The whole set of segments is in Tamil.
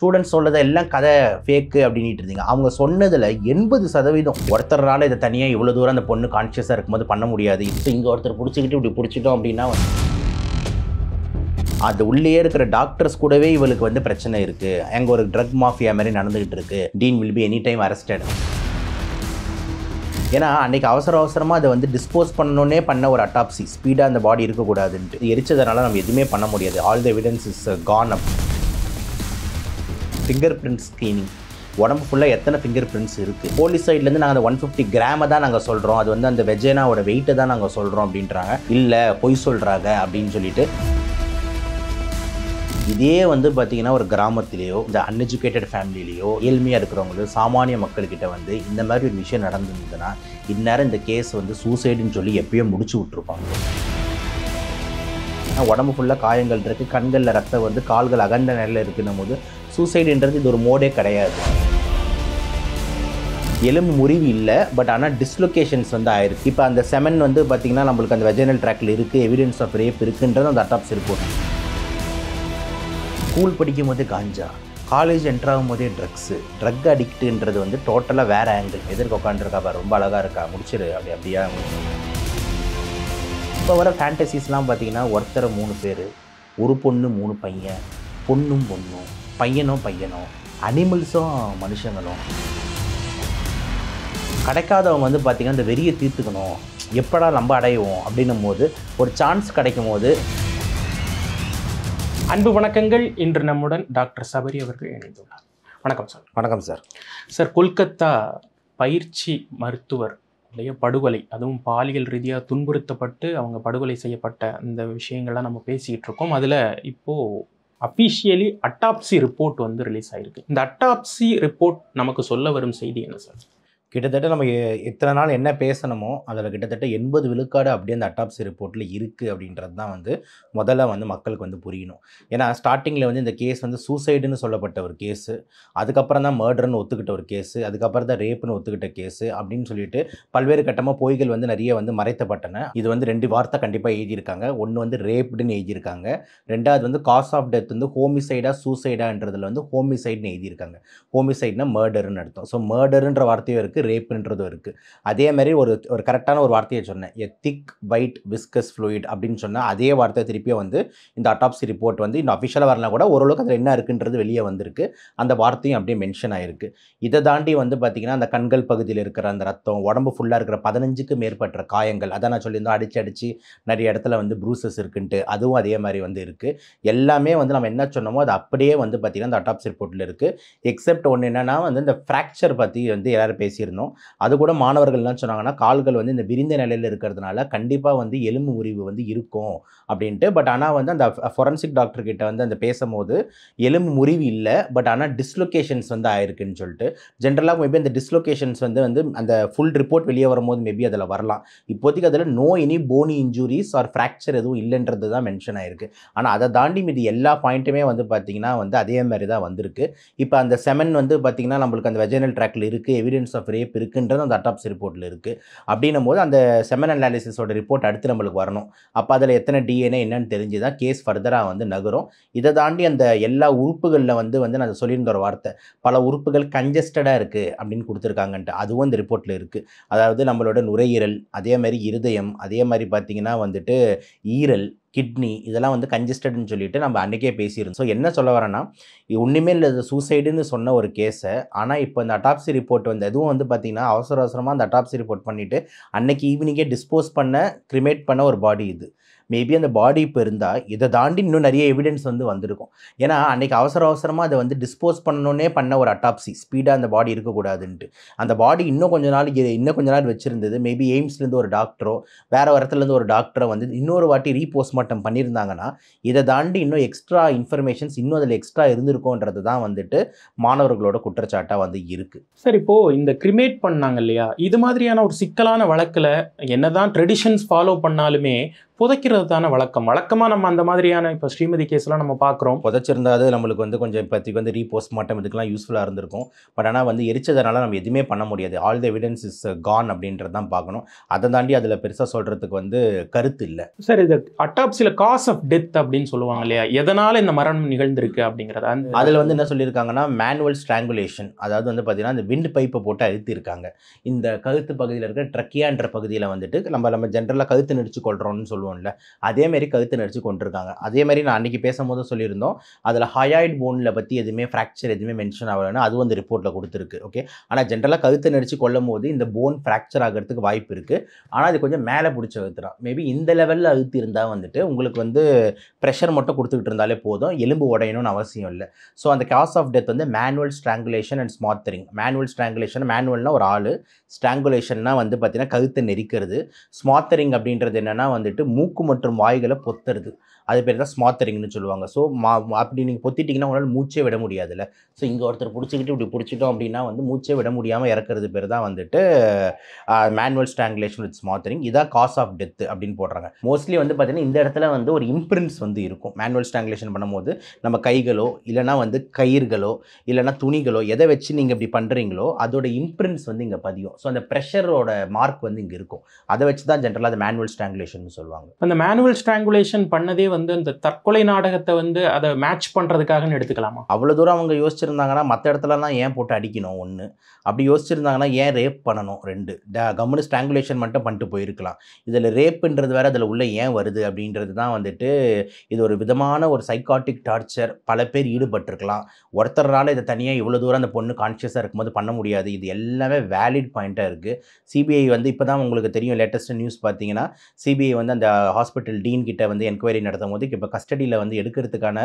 ஸ்டூடெண்ட்ஸ் சொல்றத எல்லாம் கதை ஃபேக்கு அப்படின்ட்டு இருந்தீங்க. அவங்க சொன்னதில் 80% ஒருத்தரால் இதை தனியாக இவ்வளோ தூரம் அந்த பொண்ணு கான்ஷியஸாக இருக்கும்போது பண்ண முடியாது. இப்போ இங்கே ஒருத்தர் பிடிச்சிக்கிட்டு இப்படி பிடிச்சிட்டோம் அப்படின்னா அது உள்ளே இருக்கிற டாக்டர்ஸ் கூடவே இவளுக்கு வந்து பிரச்சனை இருக்குது. அங்கே ஒரு ட்ரக் மாஃபியா மாதிரி நடந்துகிட்டு இருக்கு. Dean will be any time arrested. ஏன்னா அன்றைக்கி அவசரமாக அதை வந்து டிஸ்போஸ் பண்ணணுன்னே பண்ண ஒரு அட்டாப்சி, ஸ்பீடாக அந்த பாடி இருக்கக்கூடாதுன்ட்டு. எரிச்சதுனால நம்ம எதுவுமே பண்ண முடியாது. All the evidence is gone up. Finger print screening, உடம்பு ஃபுல்லாக எத்தனை ஃபிங்கர் பிரிண்ட்ஸ் இருக்குது. போலீஸ் சைட்லேருந்து நாங்கள் அந்த 150 கிராமை தான் நாங்கள் சொல்கிறோம், அது வந்து அந்த வெஜேனாவோட வெயிட்டை தான் நாங்கள் சொல்கிறோம் அப்படின்றாங்க. இல்லை பொய் சொல்கிறாங்க அப்படின்னு சொல்லிட்டு. இதே வந்து பார்த்திங்கன்னா ஒரு கிராமத்திலேயோ இந்த அன்எஜுகேட்டட் ஃபேமிலிலேயோ ஏழ்மையாக இருக்கிறவங்களோ சாமானிய மக்கள்கிட்ட வந்து இந்த மாதிரி ஒரு விஷயம் நடந்துருந்ததுன்னா இந்நேரம் இந்த கேஸ் வந்து சூசைடுன்னு சொல்லி எப்பயோ முடிச்சு விட்ருப்பாங்க. உடம்பு ஃபுல்லாக காயங்கள் இருக்குது, கண்களில் ரத்தம் வந்து கால்கள் அகண்ட நிலையில் இருக்குன்னும் போது சூசைடுன்றது இது ஒரு மோடே கிடையாது. எலும்பு முறிவு இல்லை, பட் ஆனால் டிஸ்லொகேஷன்ஸ் வந்து ஆயிருக்கு. இப்போ அந்த செமன் வந்து பார்த்திங்கன்னா நம்மளுக்கு அந்த வெஜைனல் ட்ராக்கில் இருக்குது, எவிடன்ஸ் ஆஃப் ரேப் இருக்குன்றது அந்த அட்டாப்சி ரிப்போர்ட். ஸ்கூல் படிக்கும் போதே காஞ்சா, காலேஜ் என்ட்ராகும் போதே ட்ரக்ஸு, ட்ரக் அடிக்ட்டுன்றது வந்து டோட்டலாக வேறு ஆங்கிள். எதிர்க்க உட்காந்துருக்கா, ரொம்ப அழகாக இருக்கா, முடிச்சிரு அப்படியா. இப்போ வர ஃபேண்டசிஸ்லாம் பார்த்தீங்கன்னா ஒருத்தர் 3 பேர், ஒரு பொண்ணு 3 பையன், பொண்ணும் பையனும் அனிமல்ஸும் மனுஷங்களும். கிடைக்காதவங்க வந்து பார்த்திங்கன்னா இந்த வெறியை தீர்த்துக்கணும், எப்படா நம்ம அடைவோம் அப்படின்னும் போது ஒரு சான்ஸ் கிடைக்கும் போது. அன்பு வணக்கங்கள். இன்று நம்முடன் டாக்டர் சபரி அவர்கள் இணைந்துள்ளார். வணக்கம் சார். வணக்கம் சார். சார், கொல்கத்தா பயிற்சி மருத்துவர் படுகொலை, அதுவும் பாலியல் ரீதியாக துன்புறுத்தப்பட்டு அவங்க படுகொலை செய்யப்பட்ட அந்த விஷயங்கள்லாம் நம்ம பேசிக்கிட்டு இருக்கோம். அதில் இப்போது அஃபிஷியலி அட்டாப்சி ரிப்போர்ட் வந்து ரிலீஸ் ஆகிருக்கு. இந்த அட்டாப்சி ரிப்போர்ட் நமக்கு சொல்ல வரும் செய்தி என்ன சார்? கிட்டத்தட்ட நம்ம இத்தனை நாள் என்ன பேசணுமோ அதில் கிட்டத்தட்ட 80 விழுக்காடு அப்படியே அந்த அட்டாப்சி ரிப்போர்ட்டில் இருக்குது அப்படின்றது தான் வந்து முதல்ல வந்து மக்களுக்கு வந்து புரியணும். ஏன்னா ஸ்டார்டிங்கில் வந்து இந்த கேஸ் வந்து சூசைடுன்னு சொல்லப்பட்ட ஒரு கேஸு, அதுக்கப்புறம் தான் மர்டர்னு ஒத்துக்கிட்ட ஒரு கேஸு, அதுக்கப்புறம் தான் ரேப்புன்னு ஒத்துக்கிட்ட கேஸு அப்படின்னு சொல்லிட்டு பல்வேறு கட்டமாக பொய்கள் வந்து நிறைய வந்து மறைத்தப்பட்டன. இது வந்து 2 வார்த்தை கண்டிப்பாக எழுதியிருக்காங்க. ஒன்று வந்து ரேப்டுன்னு எழுதியிருக்காங்க, ரெண்டாவது வந்து காஸ் ஆஃப் டெத் வந்து ஹோமிசைடா சூசைடான்றதில் வந்து ஹோமிசைட்னு எழுதியிருக்காங்க. ஹோமிசைட்னா மர்டர்னு அர்த்தம். ஸோ மர்டருன்ற வார்த்தையும் இருக்குது, ரேப்புன்றதும் இருக்குது. அதே மாதிரி ஒரு கரெக்டான ஒரு வார்த்தையை சொன்னேன், எ திக் வைட் விஸ்கஸ் ஃப்ளூயிட் அப்படின்னு சொன்னால் அதே வார்த்தை திருப்பியும் வந்து இந்த அட்டாப்சி ரிப்போர்ட் வந்து இன்னும் அஃபிஷியலாக வரலாம் கூட ஓரளவுக்கு அதில் என்ன இருக்குன்றது வெளியே வந்திருக்கு. அந்த வார்த்தையும் அப்படியே மென்ஷன் ஆகிருக்கு. இதை தாண்டி வந்து பார்த்திங்கன்னா அந்த கண்கள் பகுதியில் இருக்கிற அந்த ரத்தம், உடம்பு ஃபுல்லாக இருக்கிற 15க்கு மேற்பட்ட காயங்கள், அதான் நான் சொல்லியிருந்தோம் அடித்து நிறைய இடத்துல வந்து ப்ரூசஸ் இருக்குன்ட்டு, அதுவும் அதே மாதிரி வந்து இருக்குது. எல்லாமே வந்து நம்ம என்ன சொன்னோமோ அது அப்படியே வந்து பார்த்திங்கன்னா அந்த அட்டாப்சி ரிப்போர்ட்டில் இருக்குது. எக்ஸப்ட் ஒன்று என்னென்னா வந்து இந்த ஃப்ராக்சர் பற்றி வந்து எல்லோரும் பேசியிருந்தோம். அது கூட மாணவர்கள் என்ன சொன்னாங்கன்னா கால்கள் வந்து இந்த விரிந்த நிலையில் இருக்கிறதுனால கண்டிப்பாக வந்து எலும்பு முறிவு வந்து இருக்கும் அப்படின்ட்டு. பட் ஆனால் வந்து அந்த ஃபொரன்சிக் டாக்டர் கிட்ட வந்து அந்த பேசும்போது எலும்பு முறிவு இல்லை, பட் ஆனால் டிஸ்லொகேஷன்ஸ் வந்து ஆயிருக்குன்னு சொல்லிட்டு. ஜென்ரலாக மேபி அந்த டிஸ்லொகேஷன்ஸ் வந்து அந்த ஃபுல் ரிப்போர்ட் வெளியே வரும்போது மேபி அதில் வரலாம். இப்போதைக்கு அதில் no any bony injuries or fracture எதுவும் இல்லைன்றது தான் மென்ஷன் ஆயிருக்கு. ஆனால் அதை தாண்டி மீது எல்லா பாயிண்ட்டுமே வந்து பார்த்திங்கன்னா வந்து அதே மாதிரி தான் வந்திருக்கு. இப்போ அந்த செமன் வந்து பார்த்திங்கன்னா நம்மளுக்கு அந்த வெஜைனல் ட்ராக்கில் இருக்குது, எவிடன்ஸ் ஆஃப் ரேப் இருக்குன்றது அந்த அட்டாப்சி ரிப்போர்ட்டில் இருக்குது. அப்படின்னும் போது அந்த செமன் அனாலிசிஸோட ரிப்போர்ட் அடுத்து நம்மளுக்கு வரணும். அப்போ அதில் எத்தனை டிஎன்ஏ என்னன்னு தெரிஞ்சு தான் கேஸ் ஃபர்தராக வந்து நகரும். இதை தாண்டி அந்த எல்லா உறுப்புகளில் வந்து நான் சொல்லியிருந்த ஒரு வார்த்தை, பல உறுப்புகள் கன்ஜஸ்டடாக இருக்குது அப்படின்னு கொடுத்துருக்காங்கன்ட்டு, அதுவும் இந்த ரிப்போர்ட்டில் இருக்குது. அதாவது நம்மளோட நுரையீரல், அதே மாதிரி இருதயம், அதே மாதிரி பார்த்திங்கன்னா வந்துட்டு ஈரல், கிட்னி, இதெல்லாம் வந்து கன்ஜஸ்டட்னு சொல்லிட்டு நம்ம அன்றைக்கே பேசியிருந்தோம். ஸோ என்ன சொல்ல வரேன்னா, ஒன்றுமே இல்லை சூசைடுன்னு சொன்ன ஒரு கேஸை, ஆனால் இப்போ இந்த அட்டாப்சி ரிப்போர்ட் வந்து எதுவும் வந்து பார்த்திங்கன்னா அவசரமாக அந்த அட்டாப்சி ரிப்போர்ட் பண்ணிவிட்டு அன்றைக்கி ஈவினிங்கே டிஸ்போஸ் பண்ண கிரிமேட் பண்ண ஒரு பாடி இது. மேபி அந்த பாடி இப்போ இருந்தால் இதை தாண்டி இன்னும் நிறைய எவிடன்ஸ் வந்து வந்திருக்கும். ஏன்னா அன்றைக்கி அவசரமாக அதை வந்து டிஸ்போஸ் பண்ணணுன்னே பண்ண ஒரு அட்டாப்சி, ஸ்பீடாக அந்த பாடி இருக்கக்கூடாதுன்ட்டு. அந்த பாடி இன்னும் கொஞ்ச நாள் வச்சுருந்தது. மேபி எய்ம்ஸ்லேருந்து ஒரு டாக்டரோ வேறு இடத்துலேருந்து ஒரு டாக்டரை வந்து இன்னொரு வாட்டி ரீபோஸ்ட்மார்ட்டம் பண்ணியிருந்தாங்கன்னா இதை தாண்டி இன்னும் எக்ஸ்ட்ரா இன்ஃபர்மேஷன்ஸ் இன்னும் அதில் எக்ஸ்ட்ரா இருந்திருக்கோன்றது தான் வந்துட்டு மாணவர்களோட குற்றச்சாட்டாக வந்து இருக்குது. சார், இப்போது இந்த கிரிமேட் பண்ணாங்க இல்லையா, இது மாதிரியான ஒரு சிக்கலான வழக்கில் என்னதான் ட்ரெடிஷன்ஸ் ஃபாலோ பண்ணாலுமே புதைக்கிறது தானே வழக்கமாக நம்ம அந்த மாதிரியான இப்போ ஸ்ரீமதி கேஸ்லாம் நம்ம பார்க்குறோம். புதைச்சிருந்தா அது நம்மளுக்கு வந்து கொஞ்சம் இப்போதைக்கு வந்து ரீபோஸ்ட்மார்ட்டம் இதுக்கெல்லாம் யூஸ்ஃபுல்லாக இருந்திருக்கும். பட் ஆனால் வந்து எரிச்சதுனால நம்ம எதுவுமே பண்ண முடியாது. All the evidence is gone அப்படின்றது தான் பார்க்கணும். அதை தாண்டி அதில் பெருசாக சொல்கிறதுக்கு வந்து கருத்து இல்லை. சார், இது அட்டாப்சியில் காஸ் ஆஃப் டெத் அப்படின்னு சொல்லுவாங்க இல்லையா, எதனால் இந்த மரணம் நிகழ்ந்திருக்கு அப்படிங்கிறத அதில் வந்து என்ன சொல்லியிருக்காங்கன்னா மேனுவல் ஸ்ட்ராங்குலேஷன், அதாவது வந்து பார்த்தீங்கன்னா அந்த விண்ட் பைப்பை போட்டு அழுத்திருக்காங்க. இந்த கழுத்து பகுதியில் இருக்கிற ட்ரக்கியான்ற பகுதியில் வந்துட்டு நம்ம ஜென்ரலாக கழுத்து நெரிச்சு கொள்கிறோம்னு சொல்லுவோம்ல, அதேமாரி கழுத்து நெரிச்சு கொண்டிருக்காங்க. அதேமாதிரி நான் அன்றைக்கி பேசும்போது சொல்லியிருந்தோம், அதில் ஹயாய்ட் போனில் பற்றி எதுவுமே ஃப்ராக்சர் எதுவுமே மென்ஷன் ஆகலைன்னு அதுவும் அந்த ரிப்போர்ட்டில் கொடுத்துருக்கு. ஓகே, ஆனால் ஜென்ரலாக கழுத்து நெரிச்சு கொள்ளும் போது இந்த போன் ஃப்ராக்சர் ஆகிறதுக்கு வாய்ப்பு இருக்குது. ஆனால் அது கொஞ்சம் மேலே பிடிச்சி அழுத்துறான். மேபி இந்த லெவலில் அழுத்தி இருந்தால் வந்துட்டு உங்களுக்கு வந்து ப்ரெஷர் மட்டும் கொடுத்துக்கிட்டு இருந்தாலே போதும், எலும்பு உடையணும்னு அவசியம் இல்லை. ஸோ அந்த காஸ் ஆஃப் டெத் வந்து manual strangulation and smothering. Manual strangulation, மேனுவல்னா ஒரு ஆள், ஸ்ட்ராங்குலேஷன்னா வந்து பார்த்தீங்கன்னா கழுத்தை நெரிக்கிறது. ஸ்மாத்தரிங் அப்படின்றது என்னென்னா வந்துட்டு மூக்கு மற்றும் வாய்களை பொத்துறது. அது பேர் தான் ஸ்மாத்தரிங்னு சொல்லுவாங்க. ஸோ அப்படி நீங்கள் பொத்திட்டிங்கன்னா உங்களால் மூச்சே விட முடியாதுல்ல. ஸோ இங்கே ஒருத்தர் பிடிச்சிக்கிட்டு இப்படி பிடிச்சிட்டோம் அப்படின்னா வந்து மூச்சே விட முடியாமல் இறக்குறது பேர் தான் வந்துட்டு மேனுவல் ஸ்ட்ராங்குலேஷன் வித் ஸ்மாத்தரிங். இதான் காஸ் ஆஃப் டெத் அப்படின்னு போடுறாங்க. மோஸ்ட்லி வந்து பார்த்தீங்கன்னா இந்த இடத்துல வந்து ஒரு இம்ப்ரிண்ட்ஸ் வந்து இருக்கும். மேனுவல் ஸ்ட்ராங்குலேஷன் பண்ணும்போது நம்ம கைகளோ இல்லைனா வந்து கயிறுகளோ இல்லைனா துணிகளோ எதை வச்சு நீங்கள் இப்படி பண்ணுறீங்களோ அதோட இம்ப்ரிண்ட்ஸ் வந்து இங்கே பதியும். ஸோ அந்த ப்ரெஷரோட மார்க் வந்து இங்கே இருக்கும். அதை வச்சு தான் ஜென்ரலாக அந்த மேனுவல் ஸ்ட்ராங்குலேஷன் சொல்லுவாங்க. அந்த மேனுவல் ஸ்ட்ராங்குலேஷன் பண்ணதே வந்து அந்த தற்கொலை நாடகத்தை வந்து அதை மேட்ச் பண்ணுறதுக்காகன்னு எடுத்துக்கலாமா? அவ்வளோ தூரம் அவங்க யோசிச்சிருந்தாங்கன்னா மற்ற இடத்துலலாம் ஏன் போட்டு அடிக்கணும்? ஒன்று அப்படி யோசிச்சிருந்தாங்கன்னா ஏன் ரேப் பண்ணணும்? 2 கம்முனு ஸ்ட்ராங்குலேஷன் மட்டும் பண்ணிட்டு போயிருக்கலாம். இதில் ரேப்புன்றது வேறு அதில் உள்ள ஏன் வருது அப்படின்றது தான் வந்துட்டு இது ஒரு விதமான ஒரு சைக்காட்டிக் டார்ச்சர். பல பேர் ஈடுபட்டிருக்கலாம். ஒருத்தரால் இதை தனியாக இவ்வளோ தூரம் அந்த பொண்ணு கான்ஷியஸாக இருக்கும்போது பண்ண முடியாது. இது எல்லாமே வேலிட் பாயிண்ட்டாக இருக்குது. சிபிஐ வந்து இப்போ தான் உங்களுக்கு தெரியும், லேட்டஸ்ட் நியூஸ் பார்த்தீங்கன்னா சிபிஐ வந்து அந்த ஹாஸ்பிட்டல் டீன் கிட்ட வந்து என்கொயரி நடத்தும் போது இப்போ கஸ்டடியில் வந்து எடுக்கிறதுக்கான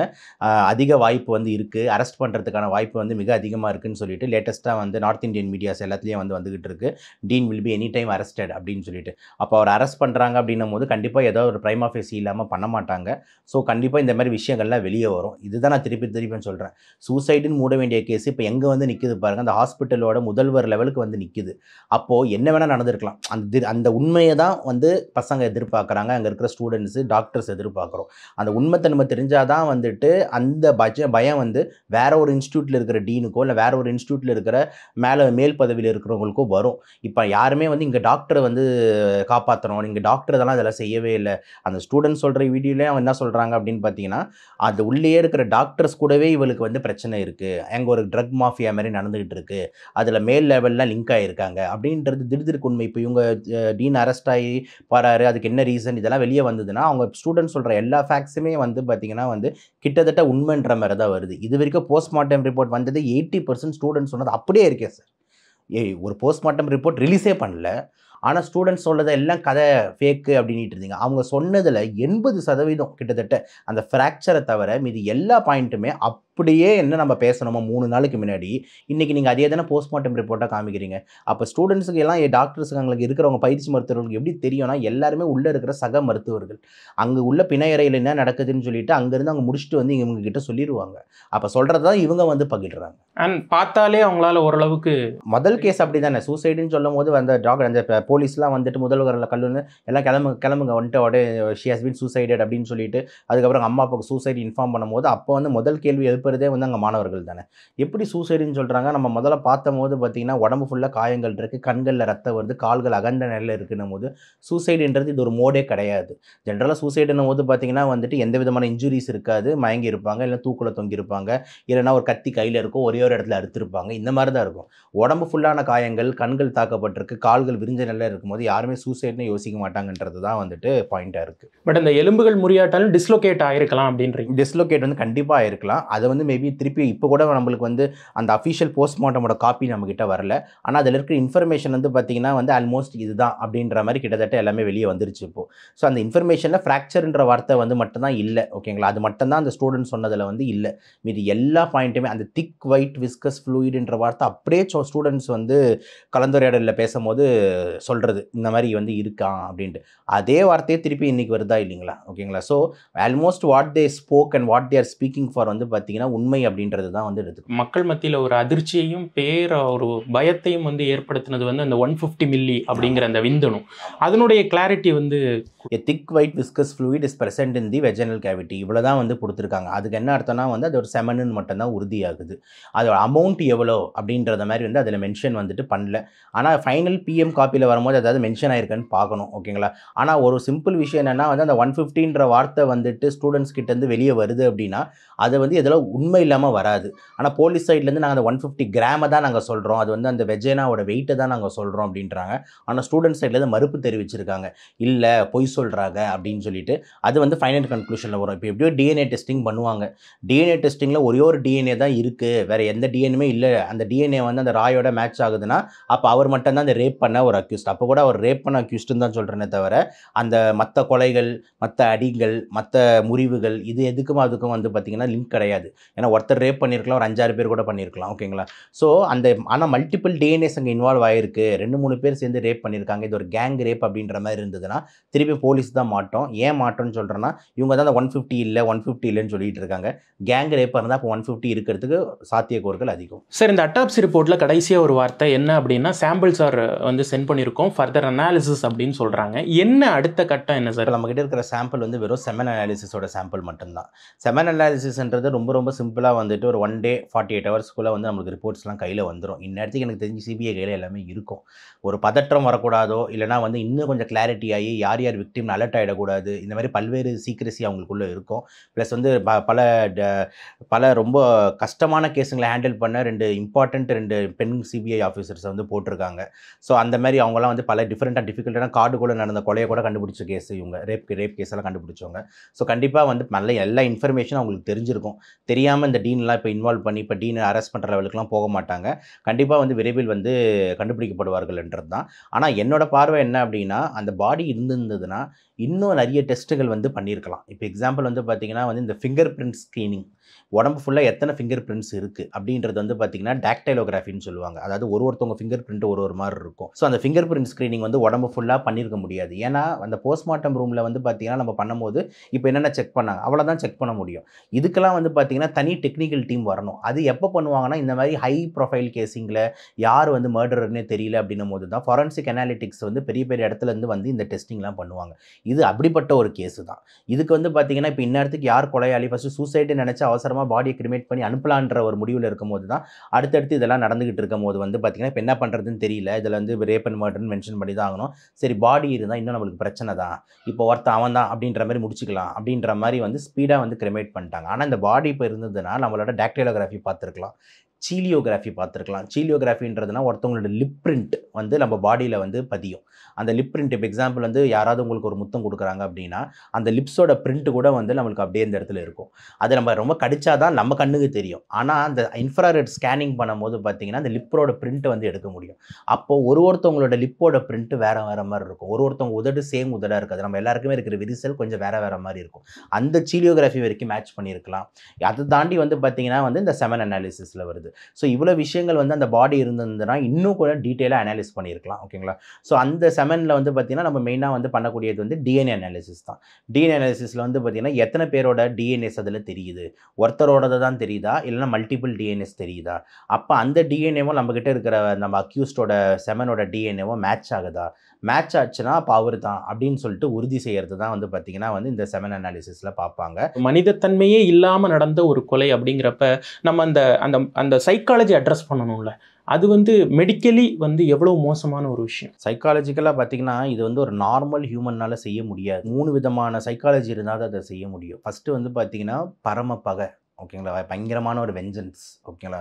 அதிக வாய்ப்பு வந்து இருக்குது, அரெஸ்ட் பண்ணுறதுக்கான வாய்ப்பு வந்து மிக அதிகமாக இருக்குதுன்னு சொல்லிட்டு லேட்டஸ்ட்டாக வந்து நார்த் இந்தியன் மீடியாஸ் எல்லாத்துலேயும் வந்துகிட்டு இருக்கு. Dean will be any time arrested அப்படின்னு சொல்லிட்டு. அப்போ அவர் அரெஸ்ட் பண்ணுறாங்க அப்படின்னும் போது கண்டிப்பாக ஏதோ ஒரு பிரைமா ஃபேசி இல்லாமல் பண்ண மாட்டாங்க. ஸோ கண்டிப்பாக இந்த மாதிரி விஷயங்கள்லாம் வெளியே வரும். இதுதான் நான் திருப்பி சொல்கிறேன். சூசைடுன்னு மூட வேண்டிய கேஸ் இப்போ எங்கே வந்து நிற்குது பாருங்கள். அந்த ஹாஸ்பிட்டலோட முதல்வர் லெவலுக்கு வந்து நிற்குது. அப்போது என்ன வேணால் நடந்திருக்கலாம். அந்த உண்மையை தான் வந்து பசங்க எதிர்பார்க்குறாங்க. அங்கே இருக்கிற ஸ்டூடெண்ட்ஸு, டாக்டர்ஸ் எதிர்பார்க்குறோம். அந்த உண்மைத்தை நம்ம தெரிஞ்சால் தான் வந்துட்டு அந்த பயம் வந்து வேற ஒரு இன்ஸ்டியூட்டில் இருக்கிற டீனுக்கோ இல்லை வேற ஒரு இன்ஸ்டியூட்டில் இருக்கிற மேல் பதவியில் இருக்கிறவங்களுக்கோ வரும். இப்போ யாருமே வந்து இங்கே டாக்டரை வந்து காப்பாற்றணும், இங்கே டாக்டர் இதெல்லாம் செய்யவே இல்லை. அந்த ஸ்டூடெண்ட்ஸ் சொல்கிற வீடியோலேயே அவங்க என்ன சொல்கிறாங்க அப்படின்னு பார்த்தீங்கன்னா, அது உள்ளே இருக்கிற டாக்டர்ஸ் கூடவே இவளுக்கு வந்து பிரச்சனை இருக்குது, அங்கே ஒரு ட்ரக் மாஃபியா மாதிரி நடந்துகிட்டு இருக்குது, அதில் மேல் லெவல்லாம் லிங்க் ஆகியிருக்காங்க அப்படின்றது திடீர்க்கு உண்மை. இப்போ இவங்க டீன் அரெஸ்ட் ஆகி பாராரு, அதுக்கு என்ன ரீசன், இதெல்லாம் வெளியே வந்ததுன்னா அவங்க ஸ்டூடெண்ட்ஸ் சொல்கிற எல்லா ஃபேக்ட்ஸுமே வந்து பார்த்திங்கன்னா வந்து கிட்டத்தட்ட உண்மைன்ற மாதிரி தான் வருது. இது வரைக்கும் போஸ்ட்மார்ட்டம் ரிப்போர்ட் வந்தது 80% ஸ்டூடெண்ட்ஸ் சொன்னது அப்படியே இருக்கே சார். ஒரு போஸ்ட்மார்ட்டம் ரிப்போர்ட் ரிலீஸே பண்ணல, ஆனால் ஸ்டூடெண்ட்ஸ் சொல்கிறத எல்லாம் கதை ஃபேக்கு அப்படின்ட்டு இருந்தீங்க. அவங்க சொன்னதில் 80% கிட்டத்தட்ட அந்த ஃப்ராக்சரை தவிர மீதி எல்லா பாயிண்ட்டுமே அப்படியே என்ன நம்ம பேசணுமோ 3 நாளுக்கு முன்னாடி இன்றைக்கி நீங்கள் அதே தானே போஸ்ட்மார்ட்டம் ரிப்போர்ட்டாக காமிக்கிறீங்க. அப்போ ஸ்டூடெண்ட்ஸுக்கு எல்லாம் டாக்டர்ஸுக்கு அங்களுக்கு இருக்கிறவங்க பயிற்சி மருத்துவர்களுக்கு எப்படி தெரியும்னா எல்லாருமே உள்ளே இருக்கிற சக மருத்துவர்கள் அங்கே உள்ள பிணையறையில் என்ன நடக்குதுன்னு சொல்லிட்டு அங்கேருந்து அவங்க முடிச்சுட்டு வந்து இவங்க கிட்ட சொல்லிடுவாங்க. அப்போ சொல்கிறது தான் இவங்க வந்து பகிடுறாங்க. அண்ட் பார்த்தாலே அவங்களால ஓரளவுக்கு முதல் கேஸ் அப்படி தானே சூசைடுன்னு சொல்லும் போது அந்த டாக்டர் அந்த போலீஸ்லாம் வந்துட்டு முதல்வரில் கல்லுன்னு எல்லாம் கிளம்புங்க வந்துட்டு உடனே ஷி ஹஸ் பீன் சூசைடட் அப்படின்னு சொல்லிட்டு அதுக்கப்புறம் அம்மா அப்பாவுக்கு சூசைடு இன்ஃபார்ம் பண்ணும்போது அப்போ வந்து முதல் கேள்வி எழுப்புறதே வந்து அங்கே மாணவர்கள் தானே. எப்படி சூசைடுன்னு சொல்கிறாங்க? நம்ம முதல்ல பார்த்தும் போது பார்த்திங்கன்னா உடம்பு ஃபுல்லாக காயங்கள் இருக்குது, கண்களில் ரத்தம் வருது, கால்கள் அகண்ட நிலையில் இருக்குன்னும் போது சூசைடுன்றது இது ஒரு மோடே கிடையாது. ஜென்ரலாக சூசைடுன்னும் போது பார்த்திங்கன்னா வந்துட்டு எந்த விதமான இன்ஜுரிஸ் இருக்காது, மயங்கி இருப்பாங்க, இல்லை தூக்கில் தொங்கியிருப்பாங்க, இல்லைனா ஒரு கத்தி கையில் இருக்கும், ஒரே ஒரு இடத்துல அறுத்திருப்பாங்க, இந்த மாதிரி தான் இருக்கும். உடம்பு ஃபுல்லான காயங்கள், கண்கள் தாக்கப்பட்டிருக்கு, கால்கள் விரிஞ்ச நிலையில் இருக்கும்போது யாருமே சூசைட்னு யோசிக்க மாட்டாங்கன்றது தான் வந்துட்டு பாயிண்ட்டாக இருக்குது. பட் அந்த எலும்புகள் முறியாட்டாலும் டிஸ்லோகேட் ஆகிருக்கலாம் அப்படின்றீங்க? டிஸ்லோகேட் வந்து கண்டிப்பாக ஆகிருக்கலாம். அதை வந்து மேபி திருப்பி இப்போ கூட நம்மளுக்கு வந்து அந்த அஃபிஷியல் போஸ்ட்மார்ட்டமோட காப்பி நம்மக்கிட்ட வரல. ஆனால் அதில் இருக்கிற இன்ஃபர்மேஷன் வந்து பார்த்திங்கன்னா வந்து ஆல்மோஸ்ட் இதுதான் அப்படின்ற மாதிரி கிட்டத்தட்ட எல்லாமே வெளியே வந்துருச்சு இப்போது. ஸோ அந்த இன்ஃபர்மேஷனில் ஃப்ராக்சர்ன்ற வார்த்தை வந்து மட்டும்தான் இல்லை, ஓகேங்களா? அது மட்டும்தான் அந்த ஸ்டூடெண்ட் சொன்னதில் வந்து இல்லை. மீது எல்லா பாயிண்ட்டுமே அந்த திக் ஒயிட் விஸ்கஸ் ஃப்ளூயிடுன்ற வார்த்தை அப்படியே ஸ்டூடெண்ட்ஸ் வந்து கலந்துரையாடலில் பேசும்போது சொல்கிறது இந்த மாதிரி வந்து இருக்கான் அப்படின்ட்டு. அதே வார்த்தையே திருப்பி இன்றைக்கி வருதா இல்லைங்களா? ஓகேங்களா? So almost what they spoke and what they are speaking for வந்து பார்த்திங்கன்னா பார்த்தீங்கன்னா உண்மை அப்படின்றது தான் வந்து எடுத்துக்கணும். மக்கள் மத்தியில ஒரு அதிர்ச்சியையும், ஒரு பயத்தையும் வந்து ஏற்படுத்தினது வந்து அந்த 150 மில்லி அப்படிங்கிற அந்த விந்தணு. அதனுடைய கிளாரிட்டி வந்து A thick white viscous fluid is present in the vaginal cavity. இவ்வளோ தான் வந்து கொடுத்துருக்காங்க. அதுக்கு என்ன அர்த்தம்னா வந்து அது ஒரு செமனுன்னு மட்டும்தான் உறுதியாகுது. அதோட அமௌண்ட் எவ்வளோ அப்படின்றத மாதிரி வந்து அதில் மென்ஷன் வந்துட்டு பண்ணல. ஆனால் ஃபைனல் பிஎம் காப்பியில் வரும்போது அதாவது மென்ஷன் ஆயிருக்குன்னு பார்க்கணும். ஓகேங்களா? ஆனால் ஒரு சிம்பிள் விஷயம் என்னென்னா வந்து அந்த 150ன்ற வார்த்தை வந்துட்டு ஸ்டூடெண்ட்ஸ் கிட்டேருந்து வெளியே வருது அப்படின்னா அது வந்து எதில் உண்மை இல்லாமல் வராது. ஆனால் போலீஸ் சைட்லேருந்து நாங்கள் அந்த 150 கிராமை தான் நாங்கள் சொல்கிறோம், அது வந்து அந்த வெஜைனாவோட வெயிட்டை தான் நாங்கள் சொல்கிறோம் அப்படின்றாங்க. ஆனால் ஸ்டூடெண்ட்ஸ் சைட்லேருந்து மறுப்பு தெரிவிச்சிருக்காங்க. இல்லை பொய் சொல்கிறாங்க அப்படின்னு சொல்லிட்டு அது வந்து ஃபைனல் கன்க்ளூஷனில் வரும். இப்போ எப்படியோ டிஎன்ஏ டெஸ்டிங் பண்ணுவாங்க. டிஎன்ஏ டெஸ்டிங்கில் ஒரே ஒரு டிஎன்ஏ தான் இருக்குது, வேறு எந்த டிஎன்ஏமே இல்லை. அந்த டிஎன்ஏ வந்து அந்த ராயோட மேட்ச் ஆகுதுன்னா அப்போ அவர் மட்டும்தான் அந்த ரேப் பண்ண ஒரு அக்யூஸ்ட். அப்போ கூட அவர் ரேப் பண்ண அக்யூஸ்டுன்னு தான் சொல்கிறேனே தவிர அந்த மற்ற கொலைகள், மற்ற அடிகள், மற்ற முறிவுகள் இது எதுக்கும் அதுக்கும் வந்து பார்த்திங்கன்னா லிங்க் கிடையாது. ஏன்னா ஒருத்தர் ரேப் பண்ணியிருக்கலாம், ஒரு 5-6 பேர் கூட பண்ணியிருக்கலாம். ஓகேங்களா? ஸோ அந்த ஆனால் மல்டிபிள் டிஎன்ஏஸ் அங்கே இன்வால்வ் ஆகிருக்கு, 2-3 பேர் சேர்ந்து ரேப் பண்ணியிருக்காங்க, இது ஒரு கேங் ரேப் அப்படின்ற மாதிரி இருந்ததுன்னா திருப்பி போலீஸ் தான் மாட்டோம். ஏன் மாட்டோம்னு சொல்கிறேன்னா இவங்க தான் அந்த 150 இல்லை 150 இல்லைன்னு சொல்லிட்டு இருக்காங்க. கேங் ரேப்பாக இருந்தால் அப்போ 150 இருக்கிறதுக்கு சாத்தியக்கூறுகள் அதிகம். சார், இந்த அட்டாப்சி ரிப்போர்ட்டில் கடைசியாக ஒரு வார்த்தை என்ன அப்படின்னா, சாம்பிள்ஸ் ஆர் வந்து சென்ட் பண்ணியிருக்கோம் ஃபர்தர் அனாலிசிஸ் அப்படின்னு சொல்கிறாங்க. என்ன அடுத்த கட்டம் என்ன சார்? நம்மகிட்ட இருக்கிற சாம்பிள் வந்து வெறும் செமன் அனாலிசிஸோட சாம்பிள் மட்டும்தான். செமன் அனாலிசிஸ்ன்றது ரொம்ப ரொம்ப சிம்பிளாக வந்துட்டு ஒரு 1 டே 48 ஹவர்ஸ்க்குள்ளே வந்து நம்மளுக்கு ரிப்போர்ட்ஸ்லாம் கையில் வந்துடும். இந்நேரத்துக்கு எனக்கு தெரிஞ்சு சிபிஐ கையில் எல்லாமே இருக்கும். ஒரு பதற்றம் வரக்கூடாதோ, இல்லைனா வந்து இன்னும் கொஞ்சம் கிளாரிட்டி ஆகி யார் யார் விக்டிம் அலர்ட் ஆகிடக்கூடாது, இந்த மாதிரி பல்வேறு சீக்ரெசி அவங்களுக்குள்ளே இருக்கும். ப்ளஸ் வந்து பல ரொம்ப கஷ்டமான கேஸுங்களை ஹேண்டில் பண்ண 2 பெண் சிபிஐ ஆஃபீஸர்ஸை வந்து போட்டிருக்காங்க. ஸோ அந்த மாதிரி அவங்களாம் வந்து பல டிஃபிகல்ட்டான கார்டு கூட நடந்த கொலையை கூட கண்டுபிடிச்ச கேஸ் இவங்க ரேப் கேஸ் எல்லாம் கண்டுபிடிச்சவங்க. ஸோ கண்டிப்பாக வந்து நல்ல எல்லா இன்ஃபர்மேஷனும் அவங்களுக்கு தெரிஞ்சிருக்கும். தெரியாமல் இந்த டீன்லாம் இப்போ இன்வால்வ் பண்ணி இப்போ டீனை அரெஸ்ட் பண்ணுற லெவலுக்குலாம் போக மாட்டாங்க. கண்டிப்பாக வந்து விரைவில் வந்து கண்டுபிடிக்கப்படுவார்கள்ன்றது தான். ஆனால் என்னோட பார்வை என்ன அப்படின்னா, அந்த பாடி இருந்திருந்ததுன்னா இன்னும் நிறைய டெஸ்ட்டுகள் வந்து பண்ணியிருக்கலாம். இப்போ எக்ஸாம்பிள் வந்து பார்த்திங்கன்னா வந்து இந்த ஃபிங்கர் பிரிண்ட் ஸ்க்ரீனிங், உடம்பு ஃபுல்லாக எத்தனை ஃபிங்கர் பிரிண்ட்ஸ் இருக்குது அப்படின்றது வந்து பார்த்திங்கன்னா டாக்டைலோகிராஃபின்னு சொல்லுவாங்க. அதாவது ஒருத்தவங்க ஃபிங்கர் பிரிண்ட் ஒரு மாதிரி இருக்கும். ஸோ அந்த ஃபிங்கர் பிரிண்ட் ஸ்க்ரீனிங் வந்து உடம்பு ஃபுல்லாக பண்ணியிருக்க முடியாது. ஏன்னா அந்த போஸ்ட்மார்ட்டம் ரூமில் வந்து பார்த்திங்கன்னா நம்ம பண்ணும்போது இப்போ என்னென்ன செக் பண்ணாங்க அவ்வளோதான் செக் பண்ண முடியும். இதுக்கெல்லாம் வந்து பார்த்திங்கன்னா தனி டெக்னிக்கல் டீம் வரணும். அது எப்போ பண்ணுவாங்கன்னா இந்த மாதிரி ஹை ப்ரொஃபைல் கேஸிங்கில் யார் வந்து மர்டர்னே தெரியல அப்படின்னும் போது தான் ஃபாரன்சிக் அனாலிட்டிக்ஸ் வந்து பெரிய பெரிய இடத்துலேருந்து வந்து இந்த டெஸ்டிங்லாம் பண்ணுவாங்க. இது அப்படிப்பட்ட ஒரு கேஸு தான். இதுக்கு வந்து பார்த்திங்கன்னா இப்போ இந்நேரத்துக்கு யார் கொலையாளி ஃபஸ்ட்டு சூசைடு நினச்சி அவசரமாக பாடியை கிரிமேட் பண்ணி அனுப்பலான்ற ஒரு முடிவில் இருக்கும்போது தான் அடுத்தடுத்து இதெல்லாம் நடந்துகிட்டு இருக்கும் போது வந்து பார்த்திங்கன்னா இப்போ என்ன பண்ணுறதுன்னு தெரியல. இதில் வந்து ரேப் அண்ட் மர்டர்னு மென்ஷன் பண்ணி தான் ஆகணும். சரி பாடி இருந்தால் இன்னும் நம்மளுக்கு பிரச்சனை தான், இப்போ ஒருத்தன் அவன் தான் அப்படின்ற மாதிரி முடிச்சுக்கலாம் அப்படின்ற மாதிரி வந்து ஸ்பீடாக வந்து கிரிமேட் பண்ணிட்டாங்க. ஆனால் இந்த பாடி இப்போ இருந்ததுன்னா நம்மளோட டாக்டைலோகிராஃபி பார்த்துருக்கலாம், சீலியோகிராஃபி பார்த்துருக்கலாம். சீலியோகிராஃபின்றதுனா ஒருத்தவங்களோட லிப் பிரிண்ட் வந்து நம்ம பாடியில் வந்து பதியும். அந்த லிப் பிரிண்ட் இப்போ எக்ஸாம்பிள் வந்து யாராவது உங்களுக்கு ஒரு முத்தம் கொடுக்குறாங்க அப்படின்னா அந்த லிப்ஸோட பிரிண்ட் கூட வந்து நம்மளுக்கு அப்படியே இந்த இடத்துல இருக்கும். அது நம்ம ரொம்ப கடிச்சாதான் நம்ம கண்ணுக்கு தெரியும். ஆனால் அந்த இன்ஃப்ராரெட் ஸ்கேனிங் பண்ணும்போது பார்த்தீங்கன்னா அந்த லிப்போட பிரிண்ட் வந்து எடுக்க முடியும். அப்போது ஒருத்தவங்களோட லிப்போட பிரிண்ட் வேறு மாதிரி இருக்கும். ஒருத்தவங்க உதடு சேம் உதடாக இருக்காது. நம்ம எல்லாருக்குமே இருக்கிற விரிசல் கொஞ்சம் வேறு மாதிரி இருக்கும். அந்த சீலியோகிராஃபி வரைக்கும் மேட்ச் பண்ணியிருக்கலாம். அதை தாண்டி வந்து பார்த்தீங்கன்னா வந்து இந்த செமன் அனாலிசிஸில் வருது. ஸோ இவ்வளோ விஷயங்கள் வந்து அந்த பாடி இருந்ததுன்னா இன்னும் கூட டீட்டெயிலாக அனாலிஸ் பண்ணியிருக்கலாம். ஓகேங்களா? ஸோ அந்த செமனில் வந்து பார்த்திங்கன்னா நம்ம மெயினாக வந்து பண்ணக்கூடியது வந்து டிஎன்ஏ அனாலிசிஸ் தான். டிஎன்ஏ அனாலிசிஸில் வந்து பார்த்திங்கன்னா எத்தனை பேரோட டிஎன்ஏஸ் அதில் தெரியுது, ஒருத்தரோடது தான் தெரியுதா இல்லைனா மல்டிபிள் டிஎன்ஏஸ் தெரியுதா, அப்போ அந்த டிஎன்ஏவும் நம்மக்கிட்ட இருக்கிற நம்ம அக்யூஸ்டோட செமனோட டிஎன்ஏவும் மேட்ச் ஆகுதா, மேட்ச் ஆச்சுன்னா அப்போ அவர் தான் அப்படின்னு சொல்லிட்டு உறுதி செய்கிறது தான் வந்து பார்த்திங்கன்னா வந்து இந்த செமன் அனாலிசிஸில் பார்ப்பாங்க. மனிதத்தன்மையே இல்லாமல் நடந்த ஒரு கொலை அப்படிங்கிறப்ப நம்ம அந்த அந்த அந்த சைக்காலஜி அட்ரஸ் பண்ணணும்ல, அது வந்து மெடிக்கலி வந்து எவ்வளோ மோசமான ஒரு விஷயம். சைக்காலஜிக்கலாக பார்த்திங்கன்னா இது வந்து ஒரு நார்மல் ஹியூமனால் செய்ய முடியாது. 3 விதமான சைக்காலஜி இருந்தால் தான் அதை செய்ய முடியும். ஃபஸ்ட்டு வந்து பார்த்திங்கன்னா பரமபகை. ஓகேங்களா? பயங்கரமான ஒரு வெஞ்சன்ஸ். ஓகேங்களா?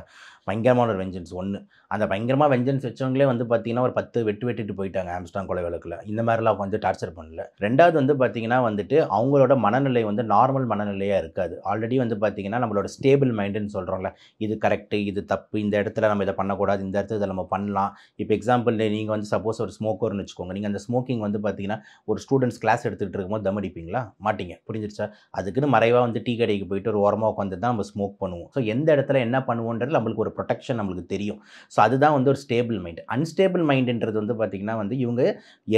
பயங்கரமான ஒரு வெஞ்சன்ஸ் ஒன்று. அந்த பயங்கரமாக வெஞ்சன்ஸ் வச்சவங்களே வந்து பார்த்திங்கன்னா ஒரு 10 வெட்டிட்டு போயிட்டாங்க ஆம்ஸ்டாங் கொலை வழக்கில். இந்த மாதிரிலாம் வந்து டார்ச்சர் பண்ணல. ரெண்டாவது வந்து பார்த்திங்கன்னா வந்துட்டு அவங்களோட மனநிலை வந்து நார்மல் மனநிலையாக இருக்காது. ஆல்ரெடி வந்து பார்த்திங்கன்னா நம்மளோட ஸ்டேபிள் மைண்டுன்னு சொல்கிறோம்ல, இது கரெக்டு, இது தப்பு, இந்த இடத்துல நம்ம இதை பண்ணக்கூடாது, இந்த இடத்துல இதை நம்ம பண்ணலாம். இப்போ எக்ஸாம்பிள் நீங்கள் வந்து சப்போஸ் ஒரு ஸ்மோக்கர்னு வச்சுக்கோங்க. நீங்கள் அந்த ஸ்மோக்கிங் வந்து பார்த்திங்கன்னா ஒரு ஸ்டூடெண்ட்ஸ் கிளாஸ் எடுத்துகிட்டு இருக்கும்போது தம் அடிப்பீங்களா? மாட்டிங்க. புரிஞ்சிருச்சா? அதுக்குன்னு மறைவாக வந்து டீ கடைக்கு போயிட்டு ஒரு ஓரமாக உட்காந்து தான் நம்ம ஸ்மோக் பண்ணுவோம். ஸோ எந்த இடத்துல என்ன பண்ணுவோன்றது நம்மளுக்கு ஒரு ப்ரொடெக்ஷன் நம்மளுக்கு தெரியும். ஸோ அதுதான் வந்து ஒரு ஸ்டேபிள் மைண்ட். அன்ஸ்டேபிள் மைண்டுன்றது வந்து பார்த்திங்கன்னா வந்து இவங்க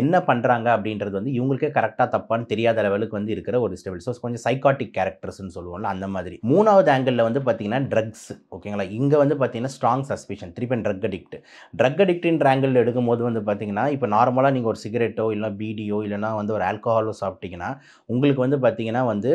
என்ன பண்ணுறாங்க அப்படின்றது வந்து இவங்களுக்கே கரெக்டாக தப்பான்னு தெரியாத லெவலுக்கு வந்து இருக்கிற ஒரு ஸ்டேபிள். ஸோ கொஞ்சம் சைக்காட்டிக் கேரக்டர்ஸ்னு சொல்லுவோம்ல அந்த மாதிரி. 3வது ஆங்கிளில் வந்து பார்த்திங்கன்னா ட்ரக்ஸ். ஓகேங்களா, இங்கே வந்து பார்த்திங்கன்னா ஸ்ட்ராங் சஸ்பிஷன், திருப்பி ட்ரக் அடிக்ட். ட்ரக் அடிக்ட்ன்ற ஆங்கிள் எடுக்கும்போது வந்து பார்த்திங்கன்னா இப்போ நார்மலாக நீங்கள் ஒரு சிகரெட்டோ இல்லை பீடியோ இல்லைனா வந்து ஒரு ஆல்கஹாலோ சாப்பிட்டீங்கன்னா உங்களுக்கு வந்து பார்த்திங்கன்னா வந்து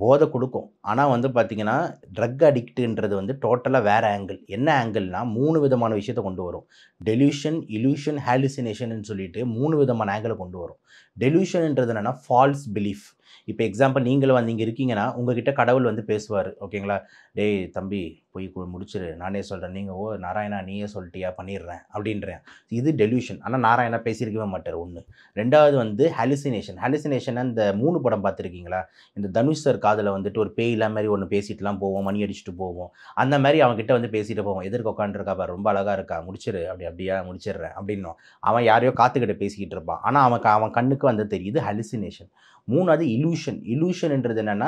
போதை கொடுக்கும். ஆனால் வந்து பார்த்திங்கன்னா ட்ரக் அடிக்ட்டுன்றது வந்து டோட்டலாக வேறு ஆங்கிள். என்ன ஆங்கிள்னா 3 விதமான விஷயத்தை கொண்டு வரும். டெலியூஷன், இல்யூஷன், ஹாலுசினேஷன் சொல்லிட்டு 3 விதமான ஆங்கிளை கொண்டு வரும். டெலியூஷன்ன்றது என்னென்னா ஃபால்ஸ் பிலீஃப். இப்போ எக்ஸாம்பிள் நீங்களும் வந்து இங்கே இருக்கீங்கன்னா உங்ககிட்ட கடவுள் வந்து பேசுவார். ஓகேங்களா, டேய் தம்பி போய் முடிச்சிரு, நானே சொல்கிறேன், நீங்கள் ஓ நாராயணா நீயே சொல்லிட்டியா பண்ணிடுறேன் அப்படின்றேன். இது டெலியூஷன். ஆனால் நாராயணா பேசியிருக்கவே மாட்டார். ஒன்று. 2வது வந்து ஹாலுசினேஷன். ஹாலுசினேஷன் இந்த 3 படம் பார்த்துருக்கீங்களா? இந்த தனுஷ் சார் காதில் வந்துட்டு ஒரு பேயிலாம் மாதிரி ஒன்று பேசிட்டுலாம் போவோம், மணி அடிச்சுட்டு போவோம். அந்த மாதிரி அவன்கிட்ட வந்து பேசிட்டு போவோம். எதிர்க்க உட்காந்துருக்கா பாரு, ரொம்ப அழகாக இருக்கா, முடிச்சிரு, அப்படியா முடிச்சிடுறேன் அப்படின்னும். அவன் யாரையோ காத்துக்கிட்ட பேசிக்கிட்டு இருப்பான். ஆனால் அவன் கண்ணுக்கு வந்து தெரியுது ஹாலுசினேஷன். 3வது இலூஷன். இலூஷன்ன்றது என்னென்னா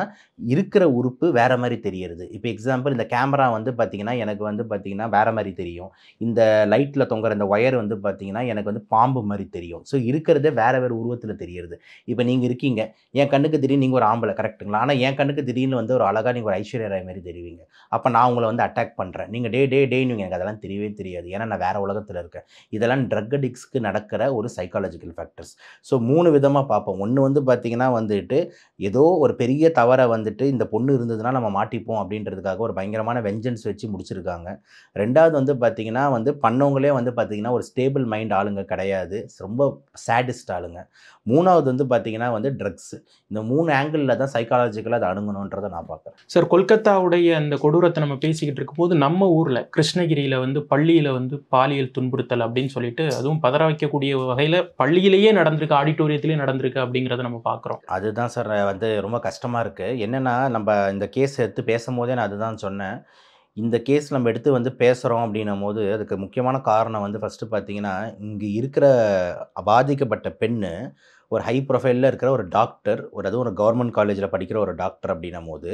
இருக்கிற உறுப்பு வேறு மாதிரி தெரியறது. இப்போ எக்ஸாம்பிள் இந்த கேமரா வந்து பார்த்திங்கன்னா எனக்கு வந்து பார்த்திங்கன்னா வேறு மாதிரி தெரியும். இந்த லைட்டில் தொங்குற இந்த ஒயர் வந்து பார்த்திங்கன்னா எனக்கு வந்து பாம்பு மாதிரி தெரியும். ஸோ இருக்கிறதே வேறு உருவத்தில் தெரியறது. இப்போ நீங்கள் இருக்கீங்க, என் கண்ணுக்கு திடீர்னு நீங்கள் ஒரு ஆம்பளை, கரெக்ட்டுங்களா? ஆனால் என் கண்ணுக்கு திடீர்னு வந்து ஒரு அழகாக நீங்கள் ஒரு ஐஸ்வர்யா ராய் மாதிரி தெரிவிங்க. அப்போ நான் உங்களை வந்து அட்டாக் பண்ணுறேன். நீங்கள் டேன்னு எனக்கு அதெல்லாம் தெரியவே தெரியாது. ஏன்னா நான் வேறு உலகத்தில் இருக்கேன். இதெல்லாம் ட்ரக் அடிக்ட்ஸ்க்கு நடக்கிற ஒரு சைக்காலஜிக்கல் ஃபேக்டர்ஸ். ஸோ 3 விதமாக பார்ப்போம். ஒன்று வந்து பார்த்திங்கன்னா வந்துட்டு ஏதோ ஒரு பெரிய தவறை வந்துட்டு இந்த பொண்ணு இருந்ததுன்னா நம்ம மாட்டிப்போம் அப்படின்றதுக்காக ஒரு பயங்கரமான வெஞ்சன்ஸ் வச்சு முடிச்சிருக்காங்க. 2வது வந்து பார்த்திங்கன்னா வந்து பண்ணவங்களே வந்து பார்த்திங்கன்னா ஒரு ஸ்டேபிள் மைண்ட் ஆளுங்க கிடையாது, ரொம்ப சேடிஸ்ட் ஆளுங்க. 3வது வந்து பார்த்திங்கன்னா வந்து ட்ரக்ஸ். இந்த 3 ஆங்கிளில் தான் சைக்காலஜிக்கலாக அதை அணுகணுன்றதை நான் பார்க்குறேன். சார், கொல்கத்தாவுடைய அந்த கொடூரத்தை நம்ம பேசிக்கிட்டு இருக்கும்போது நம்ம ஊரில் கிருஷ்ணகிரியில் வந்து பள்ளியில் வந்து பாலியல் துன்புறுத்தல் அப்படின்னு சொல்லிட்டு அதுவும் பதற வைக்கக்கூடிய வகையில் பள்ளியிலேயே நடந்திருக்கு, ஆடிட்டோரியத்திலேயே நடந்திருக்கு அப்படிங்கிறத நம்ம பார்க்குறோம். அதுதான் சார் வந்து ரொம்ப கஷ்டமாக இருக்குது. என்னென்னா நம்ம இந்த கேஸ் எடுத்து பேசும்போதே நான் அதுதான் சொன்னேன். இந்த கேஸ் நம்ம எடுத்து வந்து பேசுகிறோம் அப்படின்னும் போது அதுக்கு முக்கியமான காரணம் வந்து ஃபஸ்ட்டு பார்த்திங்கன்னா இங்கே இருக்கிற பாதிக்கப்பட்ட பெண்ணு ஒரு ஹை ப்ரொஃபைலில் இருக்கிற ஒரு டாக்டர், அதுவும் ஒரு கவர்மெண்ட் காலேஜில் படிக்கிற ஒரு டாக்டர் அப்படின்னும் போது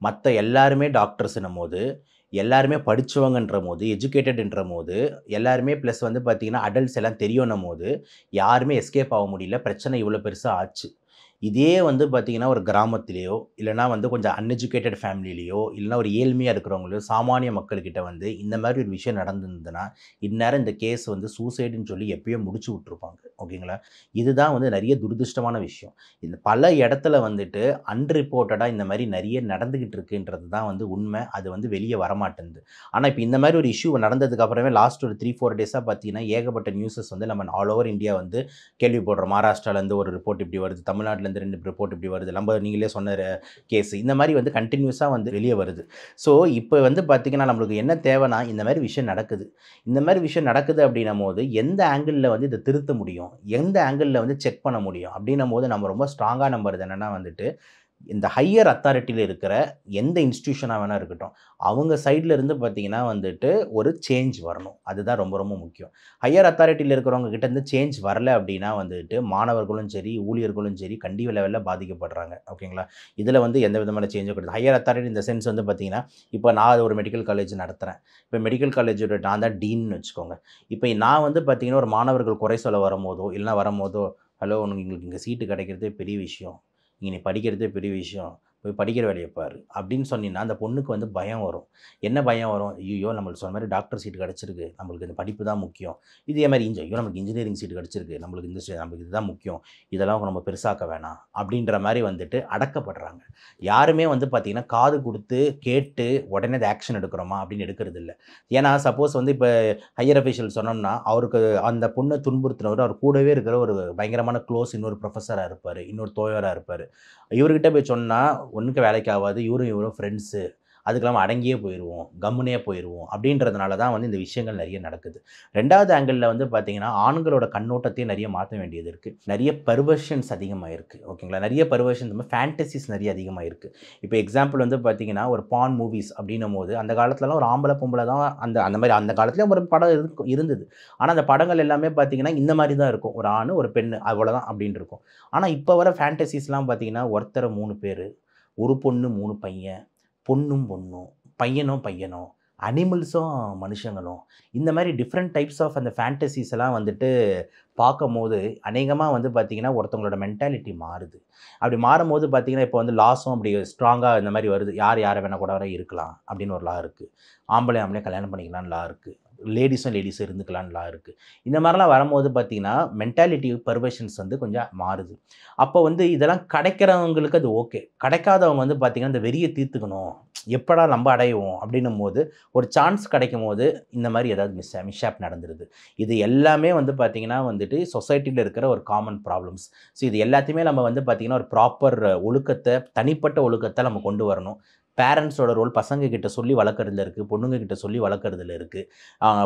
மற்ற எல்லாருமே டாக்டர்ஸ்னும் போது எல்லாருமே படித்தவங்கன்ற போது எஜுகேட்டட்ன்ற போது எல்லாருமே ப்ளஸ் வந்து பார்த்திங்கன்னா அடல்ட்ஸ் எல்லாம் தெரியும்னும் போது யாருமே எஸ்கேப் ஆக முடியல. பிரச்சனை இவ்வளோ பெருசாக ஆச்சு. இதே வந்து பார்த்திங்கன்னா ஒரு கிராமத்திலேயோ இல்லைனா வந்து கொஞ்சம் அன்எஜுகேட்டட் ஃபேமிலிலேயோ இல்லைனா ஒரு ஏழ்மையாக இருக்கிறவங்களையோ சாமானிய மக்கள்கிட்ட வந்து இந்த மாதிரி ஒரு விஷயம் நடந்திருந்ததுன்னா இந்நேரம் இந்த கேஸ் வந்து சூசைடுன்னு சொல்லி எப்பயோ முடிச்சு விட்ருப்பாங்க. ஓகேங்களா, இதுதான் வந்து நிறைய துரதிருஷ்டமான விஷயம். இந்த பல இடத்துல வந்துட்டு அன்ரிப்போர்ட்டடாக இந்த மாதிரி நிறைய நடந்துக்கிட்டு இருக்குன்றது தான் வந்து உண்மை. அது வந்து வெளியே வரமாட்டேங்குது. ஆனால் இப்போ இந்த மாதிரி ஒரு இஷ்யூ நடந்ததுக்கு அப்புறமே லாஸ்ட் ஒரு 3-4 டேஸாக பார்த்தீங்கன்னா ஏகப்பட்ட நியூஸஸ் வந்து நம்ம ஆல் ஓவர் இந்தியா வந்து கேள்விப்படுறோம். மகாராஷ்டிராலேருந்து ஒரு ரிப்போர்ட் இப்படி வருது, தமிழ்நாட்டிலேருந்து 2 ரிப்போர்ட் இப்படி வருது, நம்ம நீங்களே சொன்ன கேஸ் இந்த மாதிரி வந்து கண்டினியூஸாக வந்து வெளியே வருது. ஸோ இப்போ வந்து பார்த்திங்கன்னா நம்மளுக்கு என்ன தேவைன்னா இந்த மாதிரி விஷயம் நடக்குது. இந்த மாதிரி விஷயம் நடக்குது அப்படின்னும் போது எந்த ஆங்கிளில் வந்து இதை திருத்த முடியும், எந்த ஆங்கிளில் வந்து செக் பண்ண முடியும் அப்படின்னும் போது நம்ம ரொம்ப ஸ்ட்ராங்காக நம்புறது என்னென்னா வந்துட்டு இந்த ஹையர் அத்தாரிட்டியில் இருக்கிற எந்த இன்ஸ்டியூஷனாக வேணால் இருக்கட்டும் அவங்க சைடில் இருந்து பார்த்திங்கன்னா வந்துட்டு ஒரு சேஞ்ச் வரணும். அதுதான் ரொம்ப ரொம்ப முக்கியம். ஹையர் அத்தாரிட்டியில் இருக்கிறவங்க கிட்டேருந்து சேஞ்ச் வரல அப்படின்னா வந்துட்டு மாணவர்களும் சரி ஊழியர்களும் சரி கண்டிப்பாக லெவலில் பாதிக்கப்படுறாங்க. ஓகேங்களா, இதில் வந்து எந்த விதமான சேஞ்சும் கிடையாது. ஹையர் அத்தாரிட்டி இந்த சென்ஸ் வந்து பார்த்திங்கன்னா இப்போ நான் ஒரு மெடிக்கல் காலேஜ் நடத்துகிறேன். இப்போ மெடிக்கல் காலேஜோட நான் தான் டீன்னு வச்சுக்கோங்க. இப்போ நான் வந்து பார்த்திங்கன்னா ஒரு மாணவர்கள் குறை சொல்ல வரும்போதோ இல்லைனா வரும்போதோ ஹலோ உங்களுக்கு இங்கே சீட்டு கிடைக்கிறதே பெரிய விஷயம், நீ படிக்கிறதே பெரிய விஷயம், போய் படிக்கிற வேலையை பாரு அப்படின்னு சொன்னீங்கன்னா அந்த பொண்ணுக்கு வந்து பயம் வரும். என்ன பயம் வரும்? ஐயோ நம்மளுக்கு சொன்ன மாதிரி டாக்டர் சீட்டு கிடச்சிருக்கு, நம்மளுக்கு இந்த படிப்பு தான் முக்கியம். இதே மாதிரி ஐயோ நமக்கு இன்ஜினியரிங் சீட்டு கிடச்சிருக்கு, நம்மளுக்கு இதுதான் முக்கியம், இதெல்லாம் நம்ம பெருசாக்க வேணாம் அப்படின்ற மாதிரி வந்துட்டு அடக்கப்படுறாங்க. யாருமே வந்து பார்த்திங்கன்னா காது கொடுத்து கேட்டு உடனே அது ஆக்ஷன் எடுக்கிறோமா அப்படின்னு எடுக்கிறது இல்லை. ஏன்னா சப்போஸ் வந்து இப்போ ஹையர் அஃபீஷியல் சொன்னோம்னா அவருக்கு அந்த பொண்ணை துன்புறுத்தினவர் அவர் கூடவே இருக்கிற ஒரு பயங்கரமான க்ளோஸ் இன்னொரு ப்ரொஃபஸராக இருப்பார், இன்னொரு தோழராக இருப்பார். இவர்கிட்ட போய் சொன்னால் ஒன்றுக்கு வேலைக்கு ஆகாது, இவரும் ஃப்ரெண்ட்ஸு, அதுக்கு இல்லாமல் அடங்கியே போயிடுவோம், கம்முனே போயிடுவோம் அப்படின்றதுனால தான் வந்து இந்த விஷயங்கள் நிறைய நடக்குது. 2வது ஆங்கிளில் வந்து பார்த்திங்கன்னா ஆண்களோட கண்ணோட்டத்தையும் நிறைய மாற்ற வேண்டியது இருக்குது. நிறைய பர்வர்ஷன்ஸ் அதிகமாக இருக்குது. ஓகேங்களா, நிறைய பர்வர்ஷன்ஸ் ஃபேண்டசிஸ் நிறைய அதிகமாக இருக்குது. இப்போ எக்ஸாம்பிள் வந்து பார்த்திங்கன்னா ஒரு பான் மூவிஸ் அப்படின்னும் போது அந்த காலத்துலலாம் ஒரு ஆம்பளை பொம்பளை தான் அந்த மாதிரி அந்த காலத்துலேயும் ஒரு படம் இருந்தது. ஆனால் அந்த படங்கள் எல்லாமே பார்த்திங்கன்னா இந்த மாதிரி தான் இருக்கும், ஒரு ஆண் ஒரு பெண் அவ்வளோதான் அப்படின்னு இருக்கும். ஆனால் இப்போ வர ஃபேண்டசிஸ்லாம் பார்த்திங்கன்னா ஒருத்தரை 3 பேர், ஒரு பொண்ணு 3 பையன், பொண்ணும் பொண்ணும், பையனும் பையனும், அனிமல்ஸும் மனுஷங்களும், இந்த மாதிரி டிஃப்ரெண்ட் டைப்ஸ் ஆஃப் அந்த ஃபேண்டசிஸ் எல்லாம் வந்துட்டு பார்க்கும்போது அநேகமாக வந்து பார்த்திங்கன்னா ஒருத்தவங்களோட மென்டாலிட்டி மாறுது. அப்படி மாறும்போது பார்த்திங்கன்னா இப்போ வந்து லாஸும் அப்படி ஸ்ட்ராங்காக இந்த மாதிரி வருது. யார் யாரை வேணால் கூட வர இருக்கலாம் அப்படின்னு ஒரு லா இருக்குது. ஆம்பளை கல்யாணம் பண்ணிக்கலான்னு லா இருக்குது. லேடிஸும் இருந்துக்கலான்னு லா இருக்குது. இந்த மாதிரிலாம் வரும்போது பார்த்திங்கன்னா மென்டாலிட்டி பர்வர்ஷன்ஸ் வந்து கொஞ்சம் மாறுது. அப்போ வந்து இதெல்லாம் கிடைக்கிறவங்களுக்கு அது ஓகே. கிடைக்காதவங்க வந்து பார்த்திங்கன்னா இந்த வெறியை தீர்த்துக்கணும், எப்படா நம்ம அடைவோம் அப்படின்னும் போது ஒரு சான்ஸ் கிடைக்கும் போது இந்த மாதிரி ஏதாவது மிஸ்ஹேப் நடந்துருது. இது எல்லாமே வந்து பார்த்திங்கன்னா வந்துட்டு சொசைட்டியில் இருக்கிற ஒரு காமன் ப்ராப்ளம்ஸ். ஸோ இது எல்லாத்தையுமே நம்ம வந்து பார்த்திங்கன்னா ஒரு ப்ராப்பர் ஒழுக்கத்தை, தனிப்பட்ட ஒழுக்கத்தை நம்ம கொண்டு வரணும். பேரண்ட்ஸோட ரோல் பசங்க கிட்ட சொல்லி வளர்க்குறதுல இருக்குது, பொண்ணுங்க கிட்ட சொல்லி வளர்க்குறதுல இருக்குது.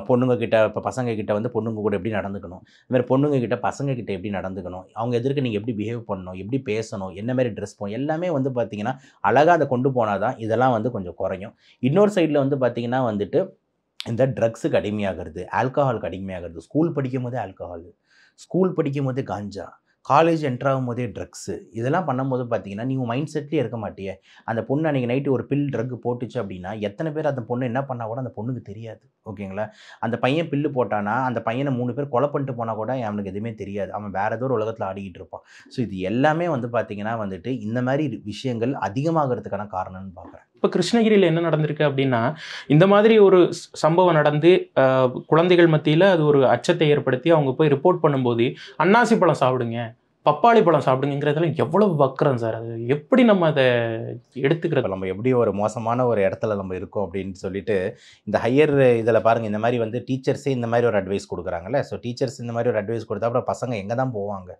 பொண்ணுங்க கிட்ட இப்போ பசங்க கிட்ட வந்து பொண்ணுங்க கூட எப்படி நடந்துக்கணும், இதுமாதிரி பொண்ணுங்க கிட்ட பசங்க கிட்ட எப்படி நடந்துக்கணும், அவங்க எதிர்க்க நீங்கள் எப்படி பிஹேவ் பண்ணணும், எப்படி பேசணும், என்ன மாதிரி ட்ரெஸ் பண்ணணும், எல்லாமே வந்து பார்த்திங்கன்னா அழகாக அதை கொண்டு போனால் தான் இதெல்லாம் வந்து கொஞ்சம் குறையும். இன்னொரு சைடில் வந்து பார்த்திங்கன்னா வந்துட்டு இந்த ட்ரக்ஸுக்கு அடிமையாகிறது, ஆல்கஹாலுக்கு அடிமையாகிறது. ஸ்கூல் படிக்கும் போதே ஆல்கஹால், ஸ்கூல் படிக்கும் போதே காஞ்சா, காலேஜ் என்ட்ரு ஆகும்போதே ட்ரக்ஸு, இதெல்லாம் பண்ணும்போது பார்த்தீங்கன்னா நீ உன் மைண்ட் செட்லேயே இருக்க மாட்டியே. அந்த பொண்ணு அன்றைக்கி நைட்டு ஒரு ட்ரக் போட்டுச்சு அப்படின்னா எத்தனை பேர் அந்த பொண்ணு என்ன பண்ணால் கூட அந்த பொண்ணுக்கு தெரியாது. ஓகேங்களா? அந்த பையன் பில்லு போட்டானா அந்த பையனை 3 பேர் கொலை பண்ணிட்டு போனால் கூட அவனுக்கு எதுவுமே தெரியாது. அவன் வேறு ஏதோ ஒரு உலகத்தில் ஆடிக்கிட்டு இருப்பான். ஸோ இது எல்லாமே வந்து பார்த்திங்கன்னா வந்துட்டு இந்த மாதிரி விஷயங்கள் அதிகமாகிறதுக்கான காரணம்னு பார்க்குறேன். இப்போ கிருஷ்ணகிரியில் என்ன நடந்திருக்கு அப்படின்னா, இந்த மாதிரி ஒரு சம்பவம் நடந்து குழந்தைகள் மத்தியில் அது ஒரு அச்சத்தை ஏற்படுத்தி அவங்க போய் ரிப்போர்ட் பண்ணும்போது, அன்னாசி பழம் சாப்பிடுங்க, பப்பாளி பழம் சாப்பிடுங்கிறதுல எவ்வளவு வக்கரம் சார். அது எப்படி நம்ம அதை எடுத்துக்கிறது? நம்ம எப்படி ஒரு மோசமான ஒரு இடத்துல நம்ம இருக்கோம் அப்படின்னு சொல்லிட்டு இந்த ஹையர் இதில் பாருங்கள், இந்த மாதிரி வந்து டீச்சர்ஸே இந்த மாதிரி ஒரு அட்வைஸ் கொடுக்குறாங்கல்ல. ஸோ டீச்சர்ஸ் இந்த மாதிரி ஒரு அட்வைஸ் கொடுத்தா அப்புறம் பசங்க எங்கே தான் போவாங்க?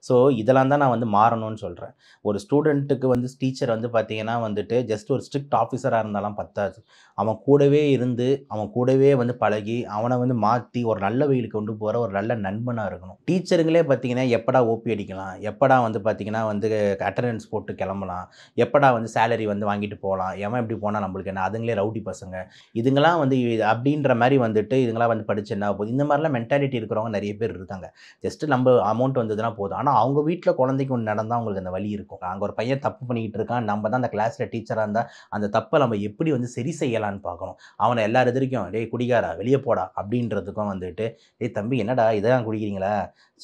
ஸோ இதெல்லாம் தான் நான் வந்து மாறணும்னு சொல்கிறேன். ஒரு ஸ்டூடெண்ட்டுக்கு வந்து டீச்சர் வந்து பார்த்திங்கன்னா வந்துட்டு ஜஸ்ட் ஒரு ஸ்ட்ரிக்ட் ஆஃபீஸராக இருந்தாலும் பத்தாது. அவன் கூடவே இருந்து அவன் கூடவே வந்து பழகி அவனை வந்து மாற்றி ஒரு நல்ல வழியில் கொண்டு போகிற ஒரு நல்ல நண்பனாக இருக்கணும். டீச்சருங்களே பார்த்திங்கன்னா எப்படா ஓபி அடிக்கலாம், எப்படா வந்து பார்த்திங்கன்னா வந்து அட்டண்டன்ஸ் போட்டு கிளம்பலாம், எப்படா வந்து சேலரி வந்து வாங்கிட்டு போகலாம், எவன் எப்படி போனால் நம்மளுக்கு என்ன, அதுங்களே ரவுடி பசங்க, இதுங்களாம் வந்து அப்படின்ற மாதிரி வந்துட்டு இதுங்களாம் வந்து படிச்சு என்ன போகுது, இந்த மாதிரிலாம் மென்டாலிட்டி இருக்கிறவங்க நிறைய பேர் இருக்காங்க. ஜஸ்ட்டு நம்ம அமௌண்ட் வந்ததுன்னா போதும். ஆனால் அவங்க வீட்டில் குழந்தைக்கு ஒன்று நடந்தால் அவங்களுக்கு அந்த வலி இருக்கும். அங்கே ஒரு பையன் தப்பு பண்ணிக்கிட்டு இருக்கான், நம்ம தான் அந்த கிளாஸில் டீச்சராக இருந்தால் அந்த தப்பை நம்ம எப்படி வந்து சரி செய்யலான்னு பார்க்கணும். அவனை எல்லார் எதிர்க்கும் டேய் குடிகாரா வெளியே போடா அப்படின்றதுக்கும் வந்துட்டு டேய் தம்பி என்னடா இதெல்லாம் குடிக்கிறீங்களா,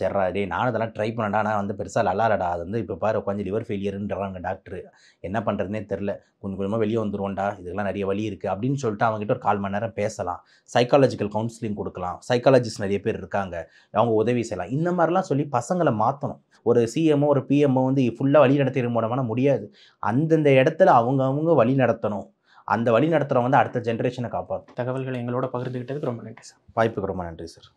சரிடா டேய் நானும் இதெல்லாம் ட்ரை பண்ணடா, ஆனால் வந்து பெருசாக நல்லாலடா, அது வந்து இப்போ பாரு கொஞ்சம் லிவர் ஃபெயிலியருன்றாங்க டாக்டரு, என்ன பண்ணுறதுனே தெரில, கொஞ்சம் கொஞ்சமாக வெளியே வந்துருவோம்டா, இதுக்கெல்லாம் நிறைய வழி இருக்குது அப்படின்னு சொல்லிட்டு அவங்ககிட்ட ஒரு 1/4 மணி நேரம் பேசலாம். சைக்காலஜிக்கல் கவுன்சிலிங் கொடுக்கலாம். சைக்காலஜிஸ்ட் நிறைய பேர் இருக்காங்க, அவங்க உதவி செய்யலாம். இந்த மாதிரிலாம் சொல்லி பசங்களை மாற்றணும். ஒரு சிஎம்ஓ ஒரு பிஎம்ஓ வந்து ஃபுல்லாக வழி நடத்திட மூலமான முடியாது. அந்தந்த இடத்துல அவங்க வழி நடத்தணும். அந்த வழி நடத்துகிறவங்க வந்து அடுத்த ஜென்ரேஷனை காப்பாற்றும். தகவல்களை எங்களோட பகிர்ந்துக்கிட்டதுக்கு ரொம்ப நன்றி சார். வாய்ப்புக்கு ரொம்ப நன்றி சார்.